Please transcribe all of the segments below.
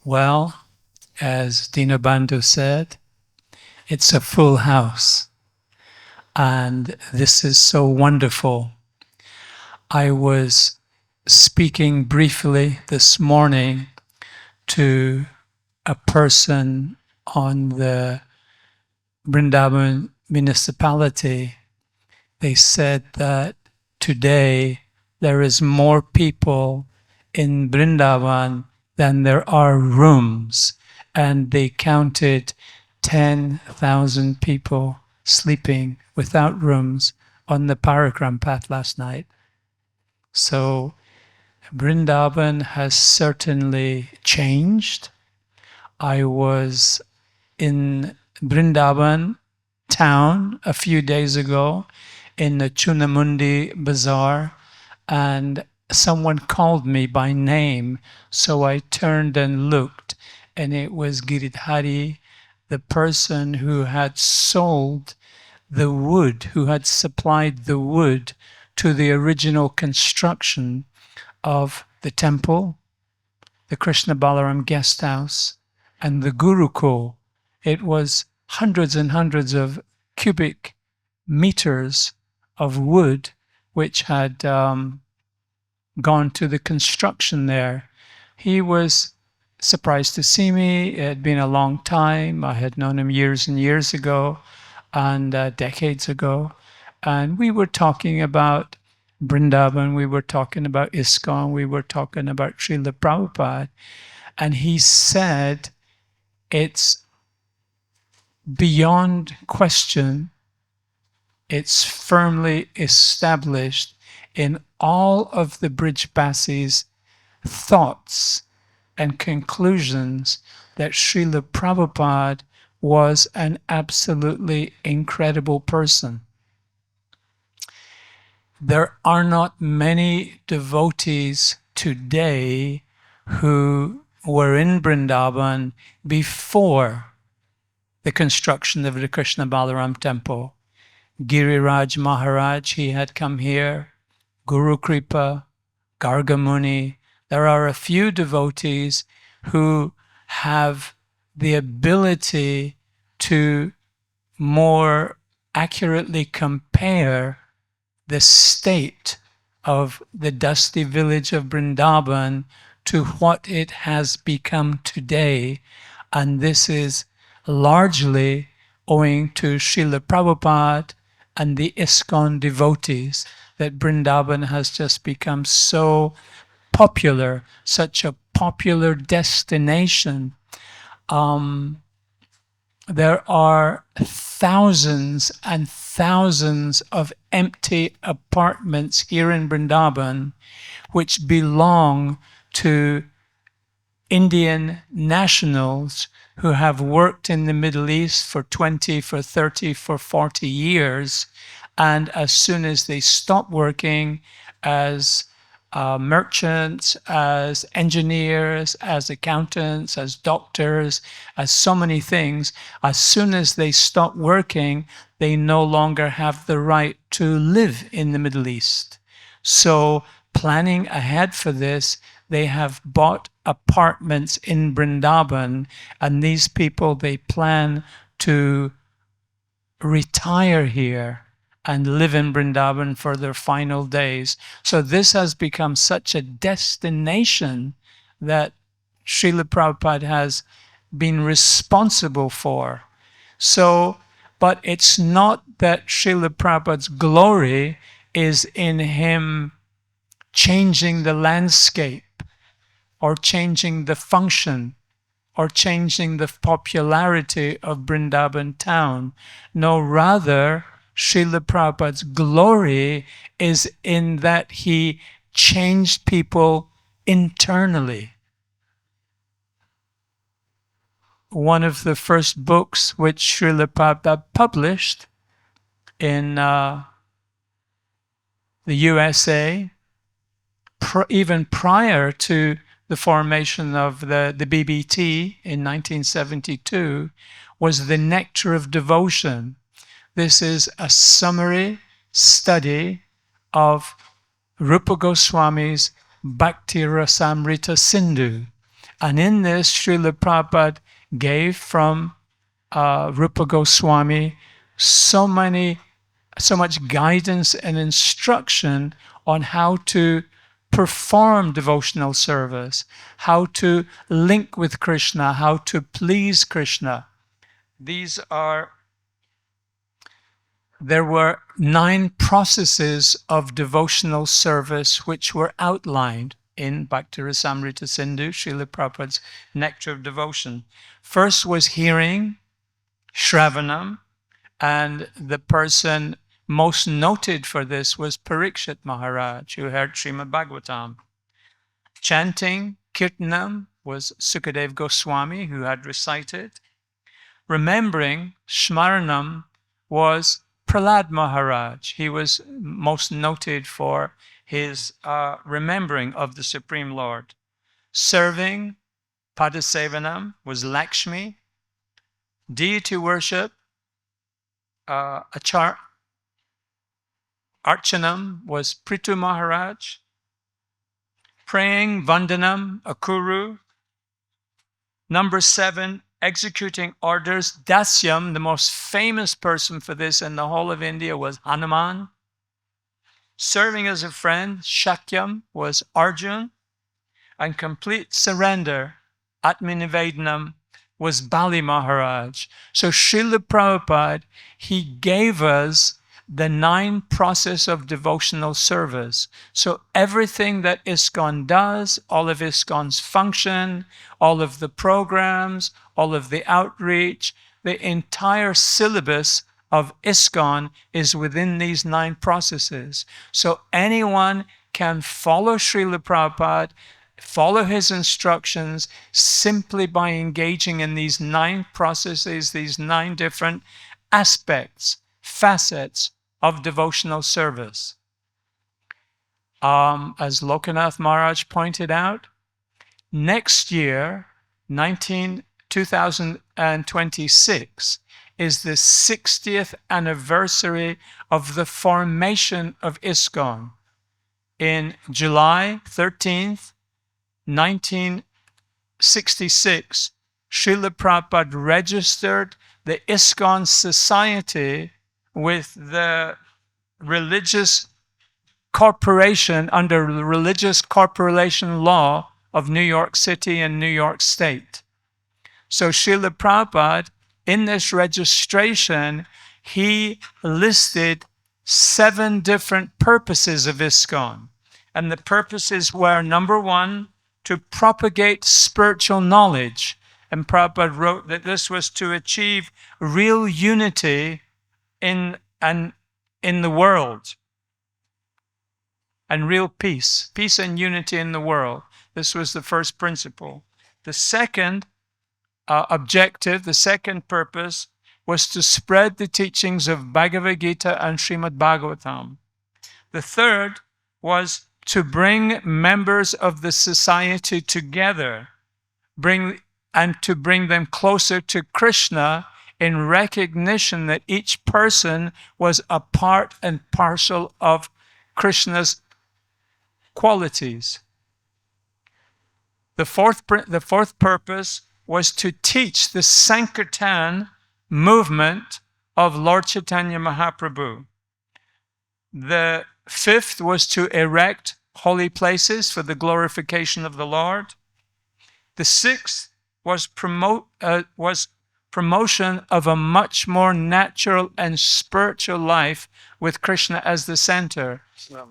Well, as Dinabandhu said, it's a full house. And this is so wonderful. I was speaking briefly this morning to a person on the Vrindavan municipality. They said that today there is more people in Vrindavan than there are rooms, and they counted 10,000 people sleeping without rooms on the Paragram path last night. So Vrindavan has certainly changed. I was in Vrindavan town a few days ago in the Chunamundi Bazaar, and someone called me by name, so I turned and looked, and it was Giridhari, the person who had sold the wood, who had supplied the wood to the original construction of the temple, the Krishna Balaram guest house, and the Gurukul. It was hundreds and hundreds of cubic meters of wood which had gone to the construction there. He was surprised to see me. It had been a long time. I had known him years and years ago and decades ago. And we were talking about Vrindavan, we were talking about ISKCON, we were talking about Srila Prabhupada. And he said, it's beyond question, it's firmly established in all of the Brijbasis' thoughts and conclusions that Srila Prabhupada was an absolutely incredible person. There are not many devotees today who were in Vrindavan before the construction of the Krishna Balaram temple. Giriraj Maharaj, he had come here, Guru Kripa, Garga Muni. There are a few devotees who have the ability to more accurately compare the state of the dusty village of Vrindavan to what it has become today. And this is largely owing to Srila Prabhupada and the ISKCON devotees, that Vrindavan has just become so popular, such a popular destination. There are thousands and thousands of empty apartments here in Vrindavan which belong to Indian nationals who have worked in the Middle East for 20, for 30, for 40 years. And as soon as they stop working as merchants, as engineers, as accountants, as doctors, as so many things, as soon as they stop working, they no longer have the right to live in the Middle East. So planning ahead for this, they have bought apartments in Vrindavan, and these people, they plan to retire here and live in Vrindavan for their final days. So this has become such a destination that Srila Prabhupada has been responsible for. So, but it's not that Srila Prabhupada's glory is in him changing the landscape or changing the function or changing the popularity of Vrindavan town. No, rather, Srila Prabhupada's glory is in that he changed people internally. One of the first books which Srila Prabhupada published in the USA, even prior to the formation of the BBT in 1972, was The Nectar of Devotion. This is a summary study of Rupa Goswami's Bhakti Rasamrita Sindhu. And in this, Srila Prabhupada gave from Rupa Goswami so much guidance and instruction on how to perform devotional service, how to link with Krishna, how to please Krishna. There were 9 processes of devotional service which were outlined in Bhakti Rasamrita Sindhu, Srila Prabhupada's Nectar of Devotion. First was hearing, Shravanam, and the person most noted for this was Parikshit Maharaj, who heard Srimad Bhagavatam. Chanting, Kirtanam, was Sukadev Goswami, who had recited. Remembering, Smaranam, was Prahlad Maharaj. He was most noted for his remembering of the Supreme Lord. Serving, Padasevanam, was Lakshmi. Deity worship, Archanam, was Prithu Maharaj. Praying, Vandanam, Akuru. Number 7, executing orders, Dasyam, the most famous person for this in the whole of India was Hanuman. Serving as a friend, Shakyam, was Arjun. And complete surrender, Atmanivedanam, was Bali Maharaj. So Srila Prabhupada, he gave us the 9 process of devotional service. So everything that ISKCON does, all of ISKCON's function, all of the programs, all of the outreach, the entire syllabus of ISKCON is within these 9 processes. So anyone can follow Srila Prabhupada, follow his instructions simply by engaging in these 9 processes, these 9 different aspects, facets of devotional service. As Lokanath Maharaj pointed out, next year, 2026, is the 60th anniversary of the formation of ISKCON. In July 13th, 1966, Srila Prabhupada registered the ISKCON Society with the religious corporation under the Religious Corporation Law of New York City and New York State. So Srila Prabhupada, in this registration, he listed 7 different purposes of ISKCON. And the purposes were, number 1, to propagate spiritual knowledge. And Prabhupada wrote that this was to achieve real unity in the world, and real peace and unity in the world. This was the first principle. The second objective, the second purpose, was to spread the teachings of Bhagavad-Gita and Srimad Bhagavatam. The third was to bring members of the society together, to bring them closer to Krishna in recognition that each person was a part and parcel of Krishna's qualities. The fourth purpose was to teach the Sankirtan movement of Lord Chaitanya Mahaprabhu. The 5th was to erect holy places for the glorification of the Lord. The 6th was promotion of a much more natural and spiritual life with Krishna as the center.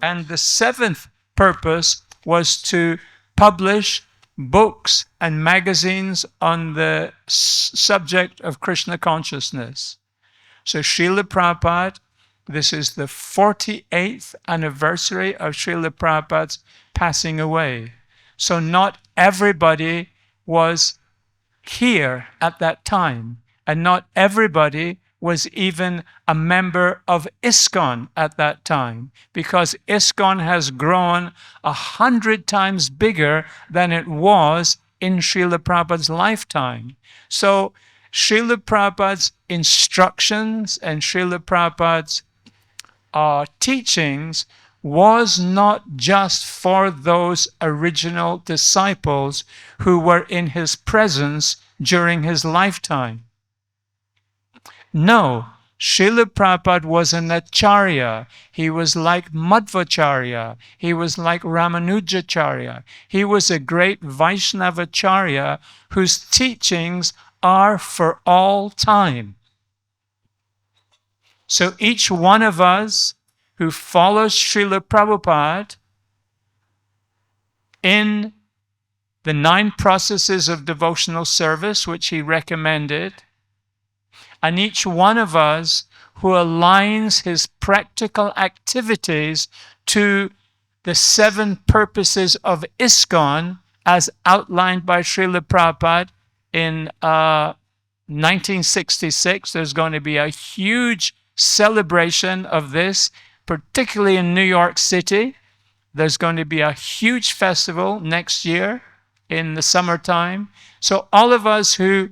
And the 7th purpose was to publish books and magazines on the subject of Krishna consciousness. So Srila Prabhupada, this is the 48th anniversary of Srila Prabhupada's passing away. So not everybody was here at that time, and not everybody was even a member of ISKCON at that time, because ISKCON has grown 100 times bigger than it was in Srila Prabhupada's lifetime. So Srila Prabhupada's instructions and Srila Prabhupada's teachings was not just for those original disciples who were in his presence during his lifetime. No, Srila Prabhupada was an acharya. He was like Madhvacharya. He was like Ramanujacharya. He was a great Vaishnavacharya whose teachings are for all time. So each one of us who follows Srila Prabhupada in the 9 processes of devotional service, which he recommended, and each one of us who aligns his practical activities to the 7 purposes of ISKCON as outlined by Srila Prabhupada in 1966. There's going to be a huge celebration of this, particularly in New York City. There's going to be a huge festival next year in the summertime. So all of us who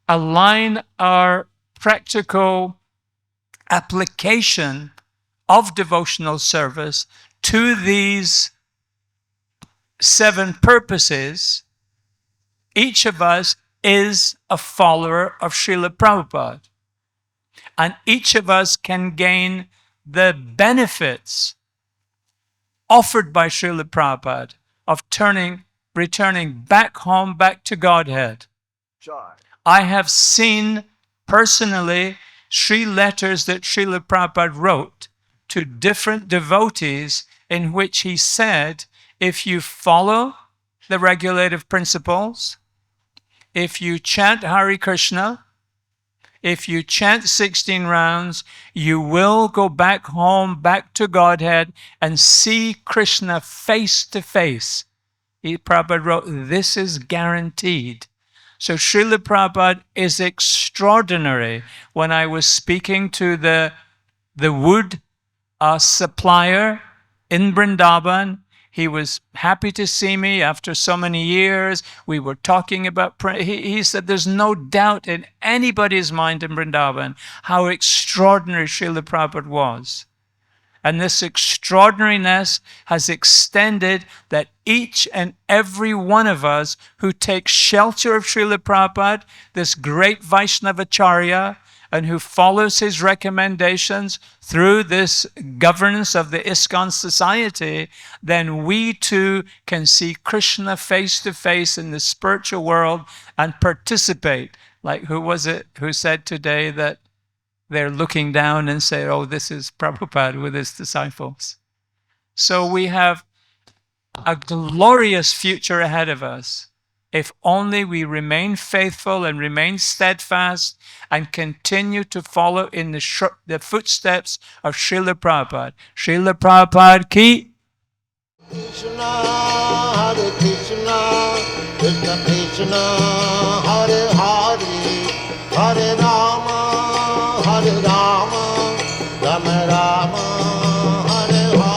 align our practical application of devotional service to these 7 purposes, each of us is a follower of Srila Prabhupada. And each of us can gain the benefits offered by Srila Prabhupada of returning back home, back to Godhead. Sure. I have seen personally 3 letters that Srila Prabhupada wrote to different devotees in which he said, if you follow the regulative principles, if you chant Hare Krishna, if you chant 16 rounds, you will go back home, back to Godhead, and see Krishna face to face. Prabhupada wrote, this is guaranteed. So Srila Prabhupada is extraordinary. When I was speaking to the wood supplier in Vrindavan, he was happy to see me after so many years. We were talking about, he said there's no doubt in anybody's mind in Vrindavan how extraordinary Srila Prabhupada was. And this extraordinariness has extended that each and every one of us who takes shelter of Srila Prabhupada, this great Vaishnavacharya, and who follows his recommendations through this governance of the ISKCON society, then we too can see Krishna face to face in the spiritual world and participate. Like who was it who said today that they're looking down and say, oh, this is Prabhupada with his disciples. So we have a glorious future ahead of us if only we remain faithful and remain steadfast and continue to follow in the footsteps of Srila Prabhupada. Srila Prabhupada ki. Krishna, Hare Krishna, Krishna Krishna.